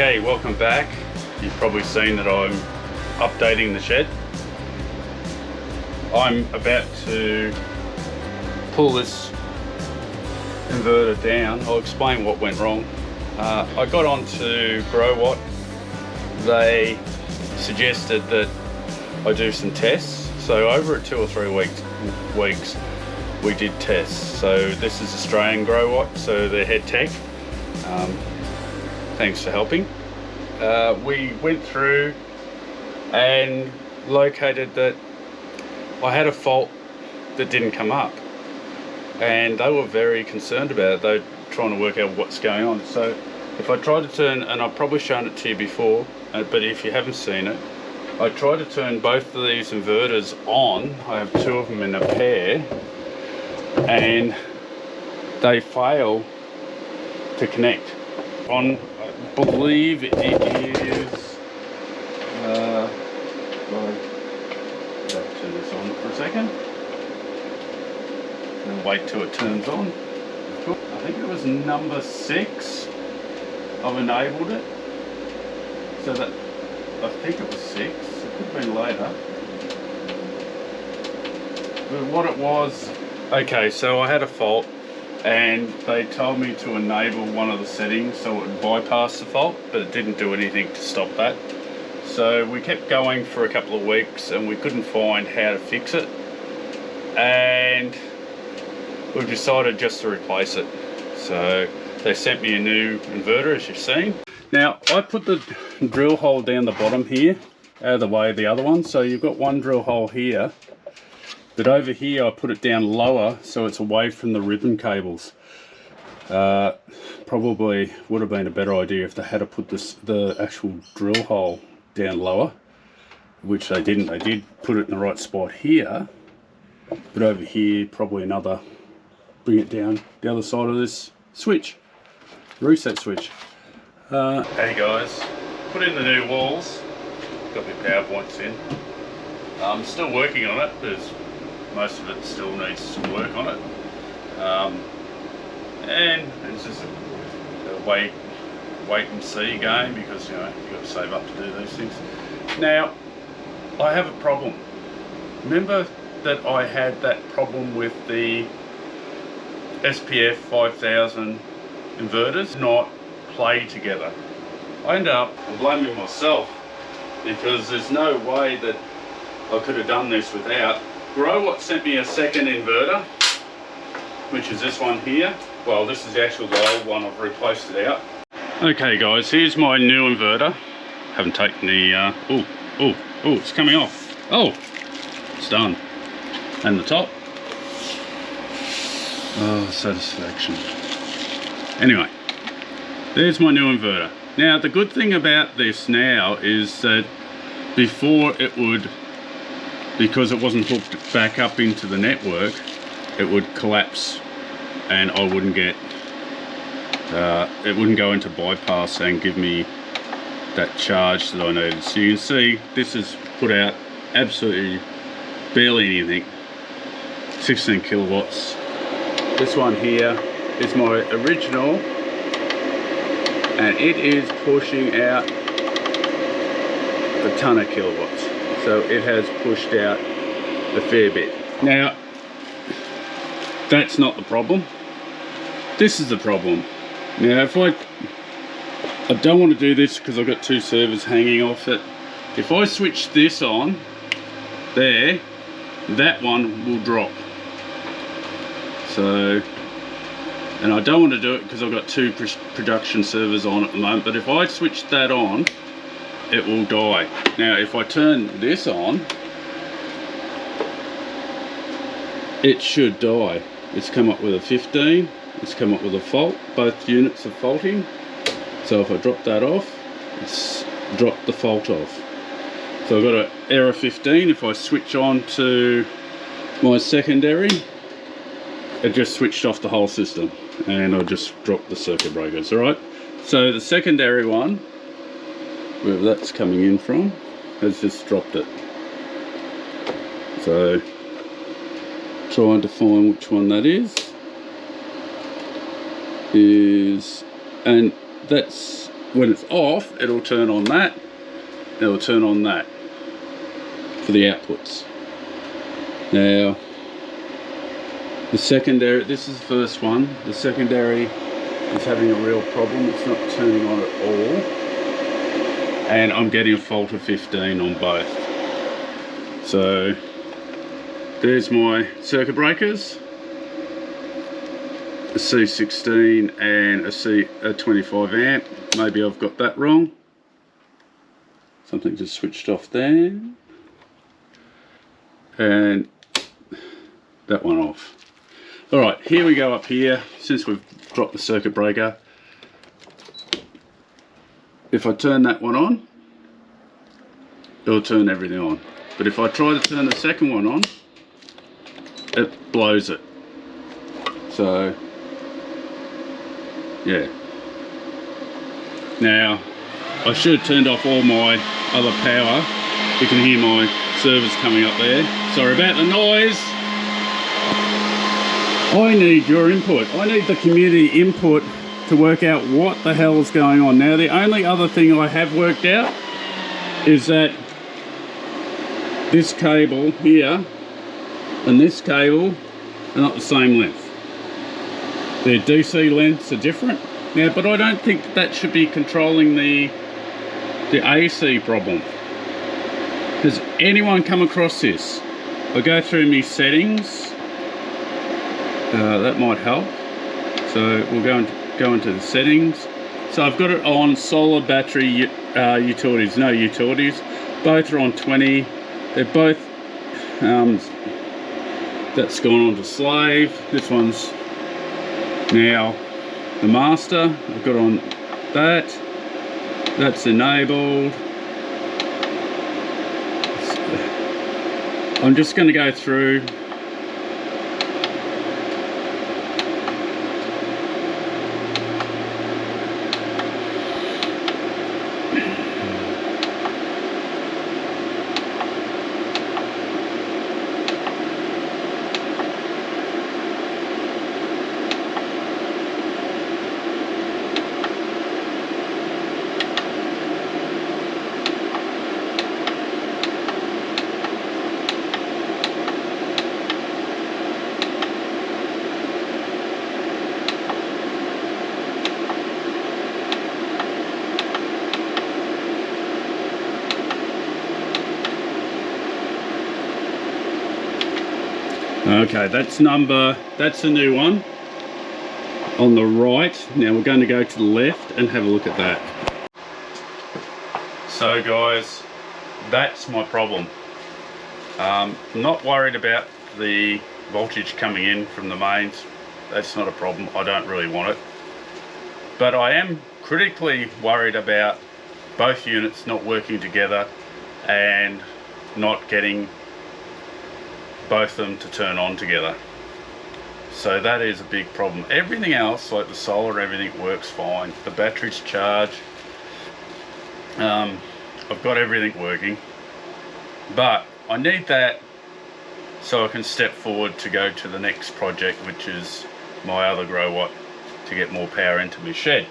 Okay, welcome back. You've probably seen that I'm updating the shed. I'm about to pull this inverter down. I'll explain what went wrong. I got onto Growatt. They suggested that I do some tests. So over 2 or 3 weeks we did tests. So this is Australian Growatt, so their head tech. Thanks for helping. We went through and located that I had a fault that didn't come up, and they were very concerned about it. They were trying to work out what's going on. So if I try to turn, and I've probably shown it to you before, but if you haven't seen it, I try to turn both of these inverters on. I have 2 of them in a pair, and they fail to connect. On, I believe it is, I'll turn this on for a second and wait till it turns on. I think it was number 6 I've enabled it, so that I think it was 6, it could have been later, but what it was, okay, so I had a fault and they told me to enable one of the settings so it would bypass the fault, but it didn't do anything to stop that. So we kept going for a couple of weeks and we couldn't find how to fix it, and we've decided just to replace it. So they sent me a new inverter, as you've seen. Now I put the drill hole down the bottom here, out of the way of the other one, so you've got one drill hole here. But over here I put it down lower so it's away from the ribbon cables. Probably would have been a better idea if they had to put the actual drill hole down lower, which they didn't. They did put it in the right spot here, but over here probably another, bring it down the other side of this switch, reset switch. Hey guys, put in the new walls, got my PowerPoints in. I'm still working on it because most of it still needs some work on it, and it's just a wait and see game, because you've got to save up to do these things. Now I have a problem. Remember that I had that problem with the SPF5000 inverters not play together. I end up blaming myself because there's no way that I could have done this without. Growatt sent me a second inverter, which is this one here. Well, this is the actual old one, I've replaced it out. Okay guys, here's my new inverter. Haven't taken the, oh, it's coming off. Oh, it's done. And the top. Oh, satisfaction. Anyway, there's my new inverter. Now, the good thing about this now is that before it would, because it wasn't hooked back up into the network, it would collapse and I wouldn't get, it wouldn't go into bypass and give me that charge that I needed. So you can see this has put out absolutely barely anything, 16 kilowatts. This one here is my original, and it is pushing out a ton of kilowatts. So it has pushed out a fair bit. Now, that's not the problem. This is the problem. Now, if I don't want to do this because I've got 2 servers hanging off it. If I switch this on, there, that one will drop. So, and I don't want to do it because I've got 2 production servers on at the moment, but if I switch that on, it will die. Now if I turn this on, it should die. It's come up with a 15, it's come up with a fault, both units are faulting. So if I drop that off, it's dropped the fault off. So I've got an error 15. If I switch on to my secondary, it just switched off the whole system and I just dropped the circuit breakers. Alright, so the secondary one, wherever that's coming in from, has just dropped it. So trying to find which one that is, and that's when it's off, it'll turn on that, it'll turn on that for the outputs. Now the secondary, this is the first one, the secondary is having a real problem. It's not turning on at all, and I'm getting a fault of 15 on both. So there's my circuit breakers, a C16 and a 25 amp. Maybe I've got that wrong. Something just switched off there. And that one off. Alright, here we go up here. Since we've dropped the circuit breaker, if I turn that one on, it'll turn everything on. But if I try to turn the second one on, it blows it. So yeah. Now I should have turned off all my other power. You can hear my servers coming up there. Sorry about the noise. I need your input. I need the community input to work out what the hell is going on. Now the only other thing I have worked out is that this cable here and this cable are not the same length. Their DC lengths are different. Now, but I don't think that should be controlling the AC problem. Has anyone come across this? I'll go through my settings. That might help. So we'll go into the settings. So I've got it on solar battery utilities, no utilities. Both are on 20. They're both, that's gone on to slave. This one's now the master. I've got on that. That's enabled. I'm just going to go through. Okay, that's the new one on the right. Now we're going to go to the left and have a look at that. So guys, that's my problem. I'm not worried about the voltage coming in from the mains. That's not a problem. I don't really want it. But I am critically worried about both units not working together and not getting both of them to turn on together. So that is a big problem. Everything else, like the solar, everything works fine. The battery's charged. I've got everything working, but I need that so I can step forward to go to the next project, which is my other Growatt, to get more power into my shed.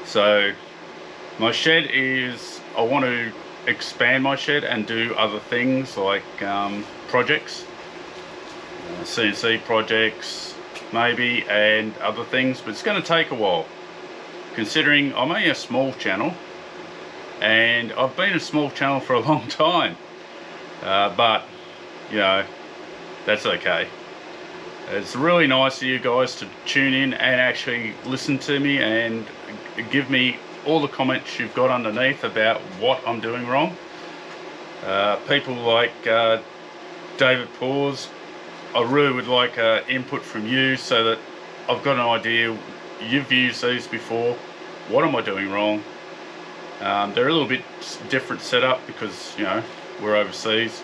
So my shed is, I want to expand my shed and do other things like projects, CNC projects maybe, and other things, but it's going to take a while considering I'm only a small channel, and I've been a small channel for a long time, but you know, that's okay. It's really nice of you guys to tune in and actually listen to me and give me all the comments you've got underneath about what I'm doing wrong. People like David Paws, I really would like input from you so that I've got an idea. You've used these before. What am I doing wrong? They're a little bit different setup because, you know, we're overseas.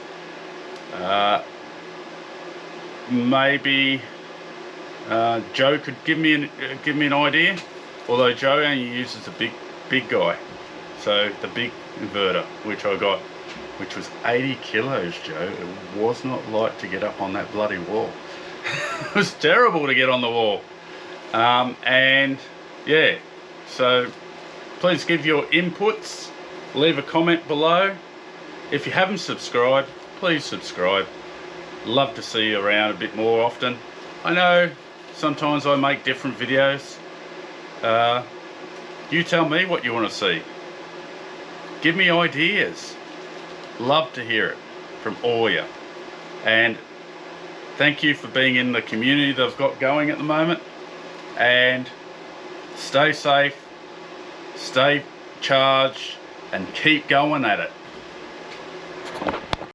Maybe Joe could give me an idea. Although Joe only uses the big guy, so the big inverter, which I got, which was 80 kilos, Joe. It was not light to get up on that bloody wall. It was terrible to get on the wall. And yeah, so Please give your inputs, leave a comment below. If you haven't subscribed, please subscribe. Love to see you around a bit more often. I know sometimes I make different videos. You tell me what you want to see. Give me ideas. Love to hear it from all of you. And thank you for being in the community that I've got going at the moment. And stay safe, stay charged, and keep going at it.